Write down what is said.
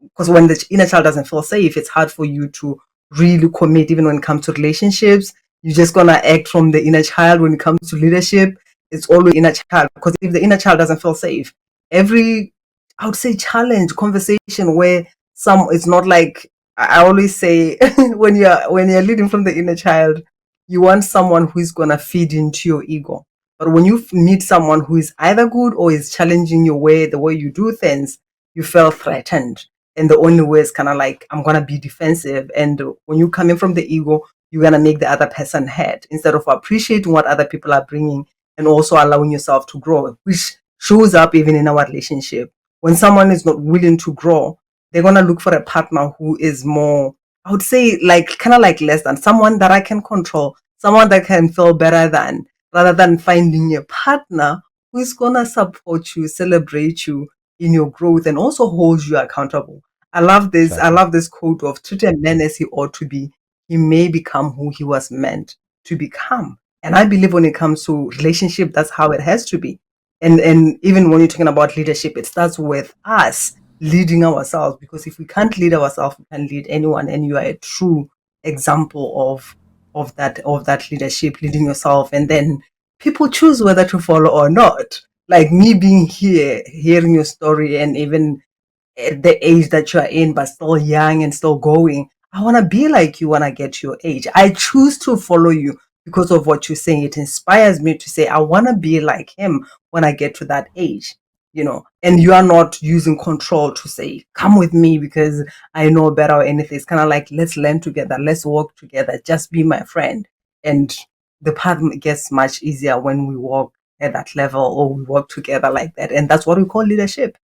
because when the inner child doesn't feel safe, it's hard for you to really commit, even when it comes to relationships. You're just going to act from the inner child. When it comes to leadership, it's always inner child, because if the inner child doesn't feel safe, every, I would say, challenge, conversation where it's not like, I always say, when you're leading from the inner child, you want someone who is going to feed into your ego. But when you meet someone who is either good or is challenging your way, the way you do things, you feel threatened. And the only way is kind of like, I'm going to be defensive. And when you come in from the ego, you're going to make the other person hurt instead of appreciating what other people are bringing and also allowing yourself to grow, which shows up even in our relationship. When someone is not willing to grow, they're going to look for a partner who is more, I would say, like kind of like less than, someone that I can control, someone that can feel better than, rather than finding a partner who is going to support you, celebrate you in your growth, and also hold you accountable. I love this. Exactly. I love this quote of, treat a man as he ought to be. He may become who he was meant to become. And I believe when it comes to relationship, that's how it has to be. And even when you're talking about leadership, it starts with us leading ourselves, because if we can't lead ourselves, we can't lead anyone. And you are a true example of that leadership, leading yourself, and then people choose whether to follow or not. Like me being here, hearing your story, and even at the age that you're in, but still young and still going. I want to be like you when I get to your age. I choose to follow you because of what you're saying. It inspires me to say, I want to be like him when I get to that age, and you are not using control to say, come with me because I know better or anything. It's kind of like, let's learn together. Let's work together. Just be my friend. And the path gets much easier when we walk at that level, or we work together like that. And that's what we call leadership.